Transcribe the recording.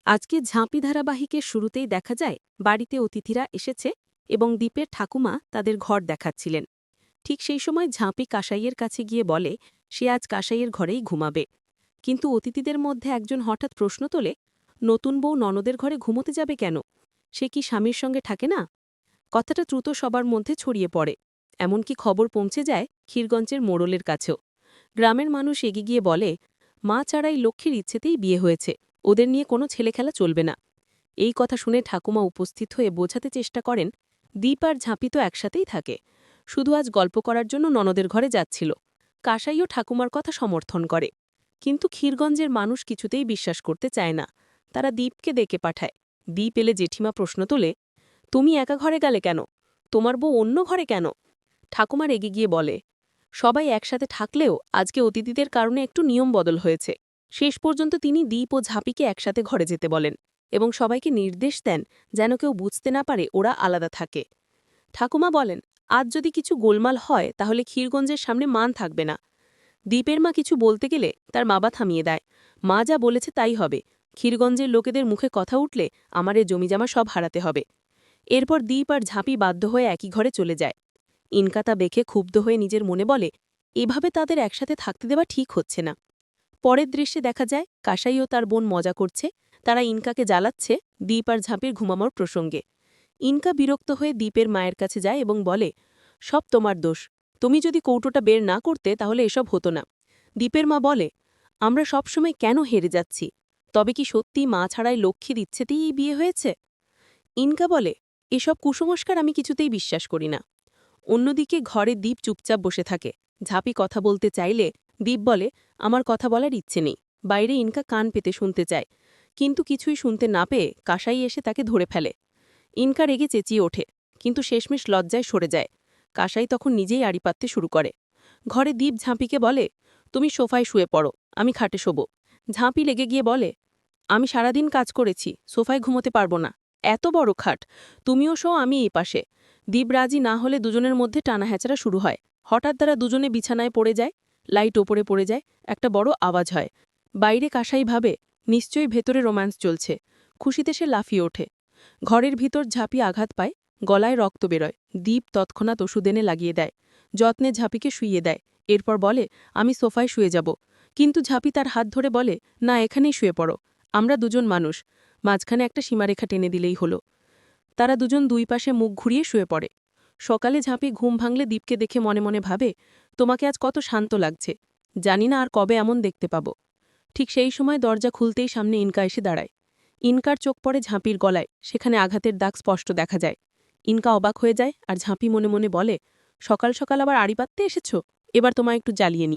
আজকে ঝাঁপি ধারাবাহিকের শুরুতেই দেখা যায় বাড়িতে অতিথিরা এসেছে এবং দ্বীপের ঠাকুমা তাদের ঘর দেখাচ্ছিলেন। ঠিক সেই সময় ঝাঁপি কাসাইয়ের কাছে গিয়ে বলে সে আজ কাসাইয়ের ঘরেই ঘুমাবে। কিন্তু অতিথিদের মধ্যে একজন হঠাৎ প্রশ্ন তোলে, নতুন বউ ননদের ঘরে ঘুমোতে যাবে কেন? সে কি স্বামীর সঙ্গে থাকে না? কথাটা দ্রুত সবার মধ্যে ছড়িয়ে পড়ে। এমনকি খবর পৌঁছে যায় ক্ষীরগঞ্জের মোড়লের কাছেও। গ্রামের মানুষ এগিয়ে গিয়ে বলে, মা ছাড়াই লক্ষ্মীর ইচ্ছেতেই বিয়ে হয়েছে, ওদের নিয়ে কোনো ছেলেখেলা চলবে না। এই কথা শুনে ঠাকুমা উপস্থিত হয়ে বোঝাতে চেষ্টা করেন, দ্বীপ আর ঝাঁপি তো একসাথেই থাকে, শুধু আজ গল্প করার জন্য ননদের ঘরে যাচ্ছিল। কাসাইও ঠাকুমার কথা সমর্থন করে। কিন্তু ক্ষীরগঞ্জের মানুষ কিছুতেই বিশ্বাস করতে চায় না। তারা দ্বীপকে ডেকে পাঠায়। দ্বীপ এলে জেঠিমা প্রশ্ন তোলে, তুমি একা ঘরে গেলে কেন? তোমার বউ অন্য ঘরে কেন? ঠাকুমা রেগে গিয়ে বলে, সবাই একসাথে থাকলেও আজকে অতিথিদের কারণে একটু নিয়ম বদল হয়েছে। শেষ পর্যন্ত তিনি দ্বীপ ও ঝাঁপিকে একসাথে ঘরে যেতে বলেন এবং সবাইকে নির্দেশ দেন যেন কেউ বুঝতে না পারে ওরা আলাদা থাকে। ঠাকুমা বলেন, আজ যদি কিছু গোলমাল হয় তাহলে ক্ষীরগঞ্জের সামনে মান থাকবে না। দ্বীপের মা কিছু বলতে গেলে তার বাবা থামিয়ে দেয়। মা যা বলেছে তাই হবে। ক্ষীরগঞ্জের লোকেদের মুখে কথা উঠলে আমার এ জমিজামা সব হারাতে হবে। এরপর দ্বীপ আর ঝাঁপি বাধ্য হয়ে একই ঘরে চলে যায়। ইনকা তা দেখে ক্ষুব্ধ হয়ে নিজের মনে বলে, এভাবে তাদের একসাথে থাকতে দেওয়া ঠিক হচ্ছে না। পরের দৃশ্যে দেখা যায় কাসাই ও তার বোন মজা করছে। তারা ইনকাকে জ্বালাচ্ছে দ্বীপ আর ঝাঁপির ঘুমানোর প্রসঙ্গে। ইনকা বিরক্ত হয়ে দ্বীপের মায়ের কাছে যায় এবং বলে, সব তোমার দোষ, তুমি যদি কৌটোটা বের না করতে তাহলে এসব হতো না। দ্বীপের মা বলে, আমরা সবসময় কেন হেরে যাচ্ছি? তবে কি সত্যি মা ছাড়াই লক্ষ্মীর ইচ্ছেতেই এই বিয়ে হয়েছে? ইনকা বলে, এসব কুসংস্কার আমি কিছুতেই বিশ্বাস করি না। অন্যদিকে ঘরে দ্বীপ চুপচাপ বসে থাকে। ঝাঁপি কথা বলতে চাইলে দ্বীপ বলে, আমার কথা বলার ইচ্ছে নেই। বাইরে ইনকা কান পেতে শুনতে চায়, কিন্তু কিছুই শুনতে না পেয়ে কাসাই এসে তাকে ধরে ফেলে। ইনকা রেগে চেঁচিয়ে ওঠে, কিন্তু শেষমেশ লজ্জায় সরে যায়। কাসাই তখন নিজেই আড়ি পাততে শুরু করে। ঘরে দ্বীপ ঝাঁপিকে বলে, তুমি সোফায় শুয়ে পড়ো, আমি খাটে শোবো। ঝাঁপি লেগে গিয়ে বলে, আমি সারাদিন কাজ করেছি, সোফায় ঘুমোতে পারবো না। এত বড় খাট, তুমিও শো, আমি এই পাশে। দ্বীপ রাজি না হলে দুজনের মধ্যে টানা হ্যাচড়া শুরু হয়। হঠাৎ তারা দুজনে বিছানায় পড়ে যায়। লাইট ওপরে পড়ে যায়, একটা বড় আওয়াজ হয়। বাইরে কাসাই ভাবে নিশ্চয়ই ভেতরে রোম্যান্স চলছে। খুশিতে সে লাফিয়ে ওঠে। ঘরের ভিতর ঝাঁপি আঘাত পায়, গলায় রক্ত বেরোয়। দ্বীপ তৎক্ষণাৎ ওষুধ এনে লাগিয়ে দেয়। যত্নে ঝাঁপিকে শুইয়ে দেয়। এরপর বলে, আমি সোফায় শুয়ে যাব। কিন্তু ঝাঁপি তার হাত ধরে বলে, না, এখানেই শুয়ে পড়ো। আমরা দুজন মানুষ, মাঝখানে একটা সীমারেখা টেনে দিলেই হলো। তারা দুজন দুই পাশে মুখ ঘুরিয়ে শুয়ে পড়ে। সকালে ঝাঁপি ঘুম ভাঙলে দ্বীপকে দেখে মনে মনে ভাবে, তোমাকে আজ কত শান্ত লাগছে, জানি না আর কবে এমন দেখতে পাব। ঠিক সেই সময় দরজা খুলতেই সামনে ইনকা এসে দাঁড়ায়। ইনকার চোখ পড়ে ঝাঁপির গলায়, সেখানে আঘাতের দাগ স্পষ্ট দেখা যায়। ইনকা অবাক হয়ে যায় আর ঝাঁপি মনে মনে বলে, সকাল সকাল আবার আড়ি পাততে এসেছ, এবার তোমায় একটু জ্বালিয়ে নি।